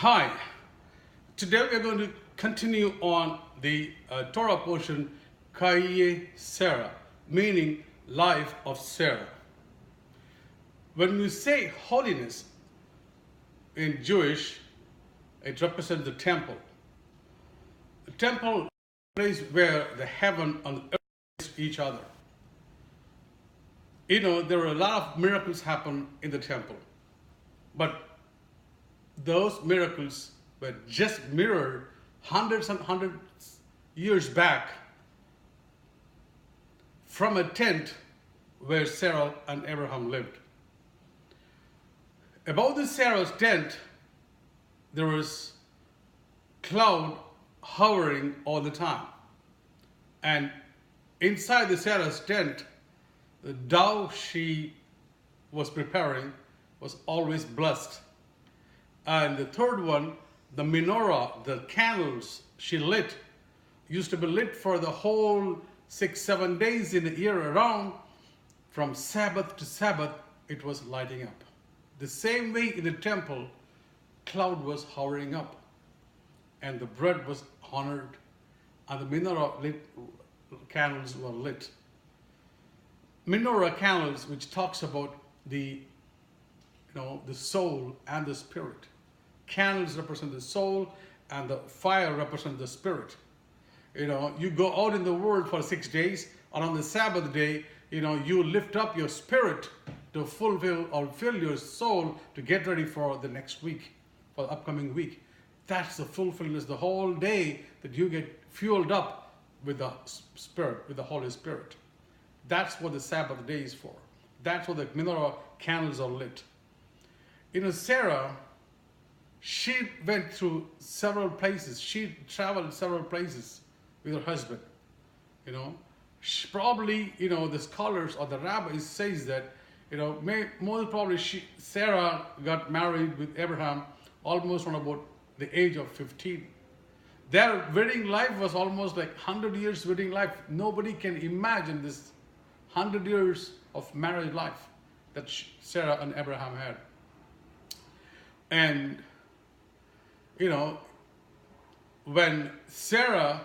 Hi, today we are going to continue on the Torah portion, Chaiye Sara, meaning life of Sarah. When we say holiness in Jewish, it represents the temple. The temple is a place where the heaven and the earth meet each other. You know, there are a lot of miracles happen in the temple, but those miracles were just mirrored hundreds and hundreds years back from a tent where Sarah and Abraham lived. Above the Sarah's tent, there was cloud hovering all the time. And inside the Sarah's tent, the dough she was preparing was always blessed. And the third one, the menorah, the candles she lit, used to be lit for the whole 6-7 days in a year around. From Sabbath to Sabbath, it was lighting up. The same way in the temple, cloud was hovering up, and the bread was honored, and the menorah candles were lit. Menorah candles, which talks about the soul and the spirit. Candles represent the soul, and the fire represents the spirit. You go out in the world for 6 days, and on the Sabbath day, you lift up your spirit to fulfill or fill your soul to get ready for the next week, for the upcoming week. That's the fulfillment, the whole day that you get fueled up with the Spirit, with the Holy Spirit. That's what the Sabbath day is for. That's what the menorah candles are lit. Sarah, she went through several places. She traveled several places with her husband. She probably, the scholars or the rabbis says that, most probably Sarah got married with Abraham almost on about the age of 15. Their wedding life was almost like 100 years wedding life. Nobody can imagine this 100 years of marriage life that Sarah and Abraham had. And, when Sarah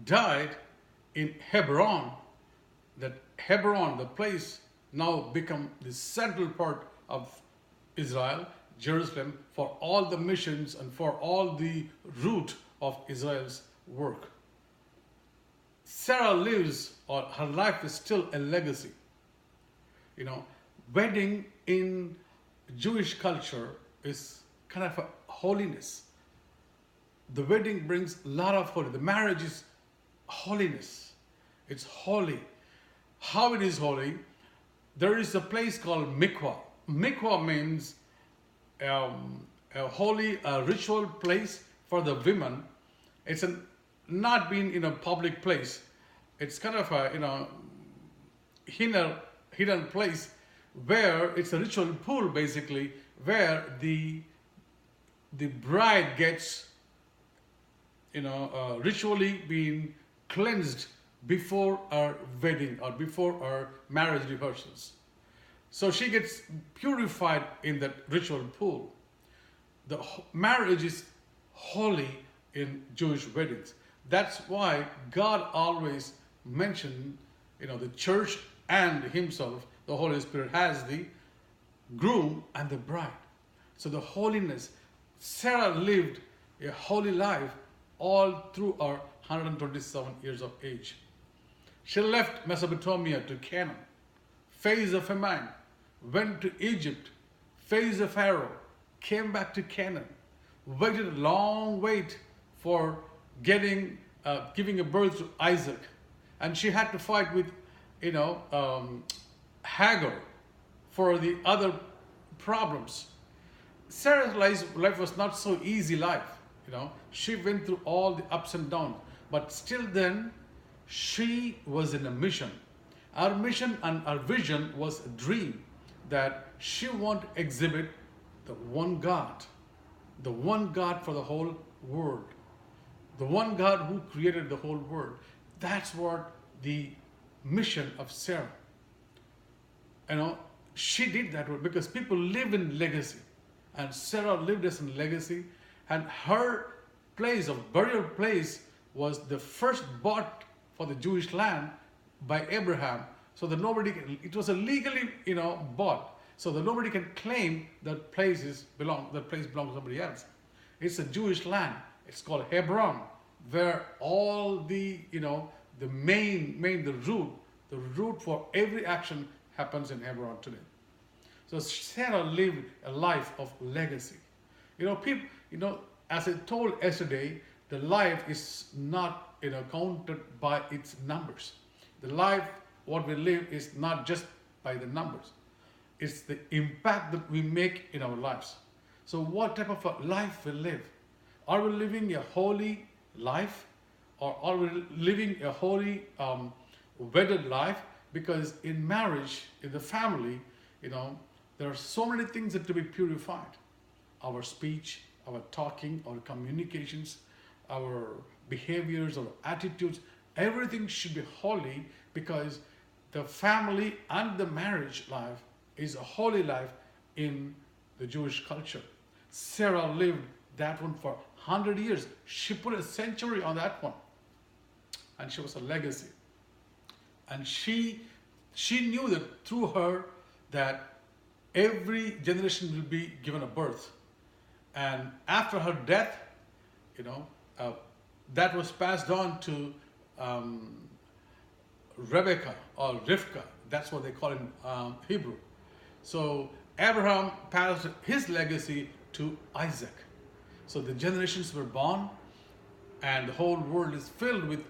died in Hebron, that Hebron, the place, now become the central part of Israel, Jerusalem, for all the missions and for all the root of Israel's work. Sarah lives, or her life is still a legacy. Wedding in Jewish culture is kind of a holiness. The wedding brings a lot of holy. The marriage is holiness. It's holy. How it is holy? There is a place called mikvah. Mikvah means a holy ritual place for the women. It's not being in a public place. It's kind of a hidden place where it's a ritual pool, basically, where the bride gets ritually being cleansed before our wedding or before our marriage rehearsals. So she gets purified in that ritual pool. The marriage is holy in Jewish weddings. That's why God always mentioned, the church and himself, the Holy Spirit, has the groom and the bride. So the holiness, Sarah lived a holy life all through her 127 years of age. She left Mesopotamia to Canaan, faced a famine, went to Egypt, faced a Pharaoh, came back to Canaan, waited a long wait for giving a birth to Isaac. And she had to fight with, Hagar for the other problems. Sarah's life was not so easy life. She went through all the ups and downs, but still then she was in a mission. Our mission and our vision was a dream that she wanted to exhibit the one God for the whole world, the one God who created the whole world. That's what the mission of Sarah. She did that because people live in legacy. And Sarah lived as a legacy, and her place of burial place was the first bought for the Jewish land by Abraham, so that nobody can, it was a legally bought, so that nobody can claim that that place belongs to somebody else. It's a Jewish land. It's called Hebron, where all the root for every action happens in Hebron today. So Sarah lived a life of legacy. People, as I told yesterday, the life is not, counted by its numbers. The life, what we live, is not just by the numbers. It's the impact that we make in our lives. So what type of a life we live? Are we living a holy life, or are we living a holy wedded life? Because in marriage, in the family, there are so many things that to be purified. Our speech, our talking, our communications, our behaviors, our attitudes, everything should be holy, because the family and the marriage life is a holy life in the Jewish culture. Sarah lived that one for 100 years. She put a century on that one. And she was a legacy. And she knew that through her that every generation will be given a birth. And after her death, that was passed on to Rebecca or Rivka. That's what they call in Hebrew. So Abraham passed his legacy to Isaac. So the generations were born, and the whole world is filled with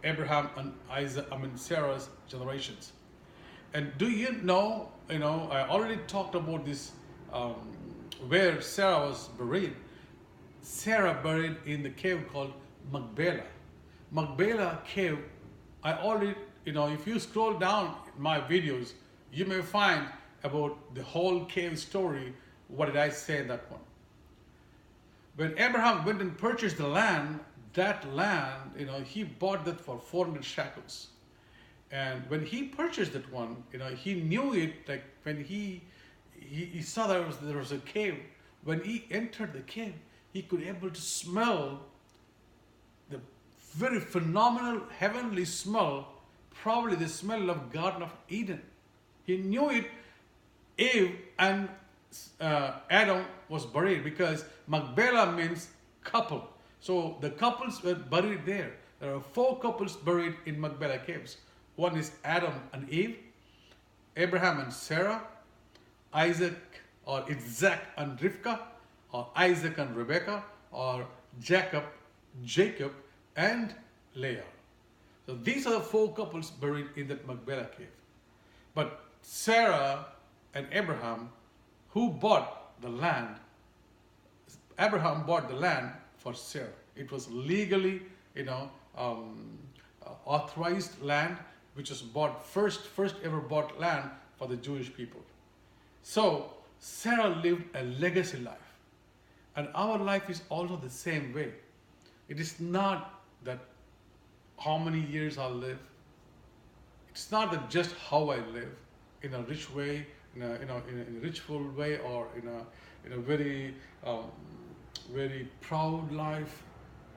Abraham and Sarah's generations. And do you know, I already talked about this, where Sarah was buried. Sarah buried in the cave called Machpelah. Machpelah cave, I already, if you scroll down my videos, you may find about the whole cave story. What did I say in that one? When Abraham went and purchased the land, that land, he bought that for 400 shekels. And when he purchased that one, he knew it, like when he saw there was a cave. When he entered the cave, he could able to smell the very phenomenal heavenly smell, probably the smell of Garden of Eden. He knew it. Eve and Adam was buried, because Machpelah means couple. So the couples were buried there. There are 4 couples buried in Machpelah caves. One is Adam and Eve, Abraham and Sarah, Isaac and Rivka, or Isaac and Rebecca, or Jacob and Leah. So these are the 4 couples buried in that Machpelah cave. But Sarah and Abraham, who bought the land, Abraham bought the land for Sarah. It was legally, authorized land, which was bought first ever bought land for the Jewish people. So Sarah lived a legacy life, and our life is also the same way. It is not that how many years I'll live. It's not that just how I live in a rich way, in a richful way, or in a very very proud life,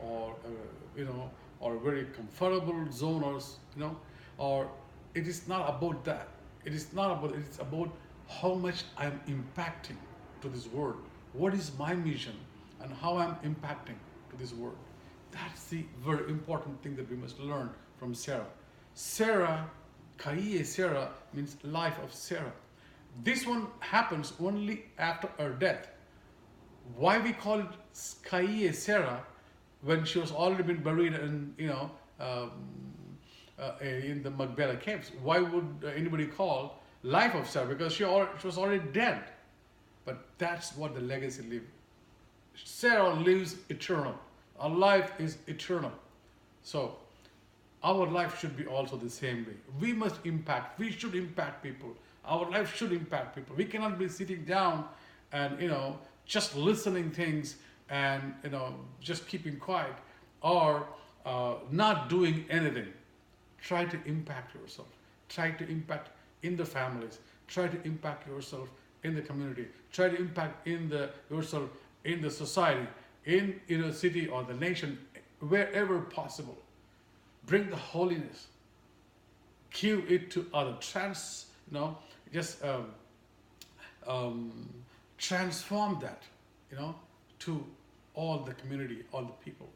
or or a very comfortable zone, or it is not about that. It is not about. It's about how much I'm impacting to this world. What is my mission, and how I'm impacting to this world? That's the very important thing that we must learn from Sarah. Sarah, Chaiye Sara means life of Sarah. This one happens only after her death. Why we call it Chaiye Sara when she was already been buried in in the Machpelah caves? Why would anybody call life of Sarah? Because she was already dead. But that's what the legacy lives. Sarah lives eternal. Our life is eternal. So our life should be also the same way. We must impact. We should impact people. Our life should impact people. We cannot be sitting down and just listening things and just keeping quiet, or not doing anything. Try to impact yourself. Try to impact in the families. Try to impact yourself in the community. Try to impact in the yourself, in the society, in a city or the nation, wherever possible. Bring the holiness. Give it to other. Just um, transform that, to all the community, all the people.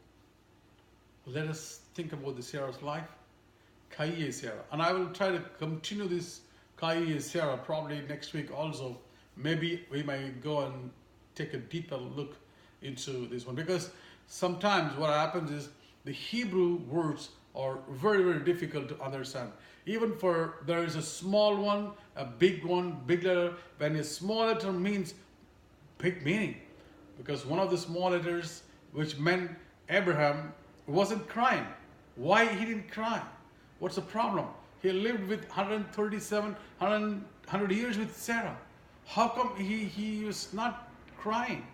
Let us think about the Sarah's life. Chaiye Sara. And I will try to continue this Chaiye Sara probably next week also. Maybe we might go and take a deeper look into this one, because sometimes what happens is the Hebrew words are very, very difficult to understand. Even for there is a small one, big letter. When a small letter means big meaning, because one of the small letters which meant Abraham wasn't crying. Why he didn't cry? What's the problem? He lived with 100 years with Sarah. How come he was not crying?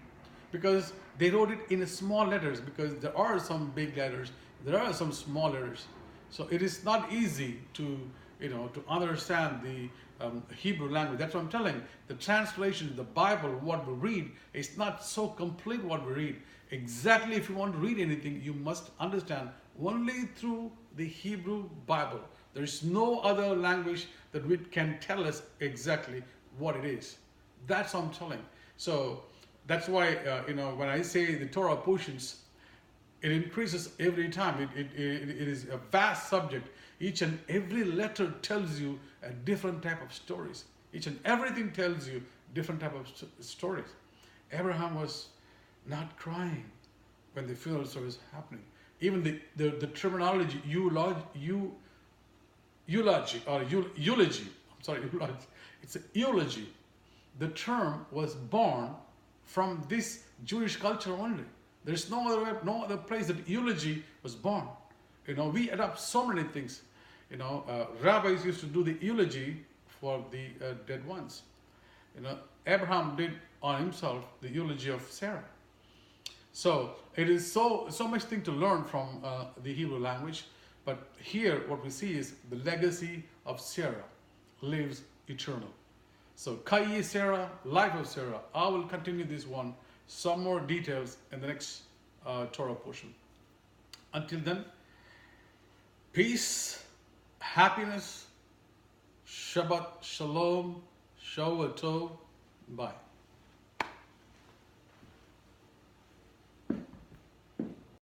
Because they wrote it in small letters, because there are some big letters, there are some small letters. So it is not easy to understand the Hebrew language. That's what I'm telling. The translation, the Bible, what we read, is not so complete what we read. Exactly, if you want to read anything, you must understand only through the Hebrew Bible. There is no other language that can tell us exactly what it is. That's what I'm telling. So that's why, when I say the Torah portions, it increases every time. It is a vast subject. Each and every letter tells you a different type of stories. Each and everything tells you different type of stories. Abraham was not crying when the funeral service was happening. Even the terminology, eulogy. It's a eulogy. The term was born from this Jewish culture only. There's no other place that eulogy was born. We adopt so many things. Rabbis used to do the eulogy for the dead ones. Abraham did on himself the eulogy of Sarah. So it is so much thing to learn from the Hebrew language. But here what we see is the legacy of Sarah lives eternal. So Chaiye Sara, life of Sarah. I will continue this one, some more details in the next Torah portion. Until then, peace, happiness, Shabbat Shalom, Shavua Tov, bye.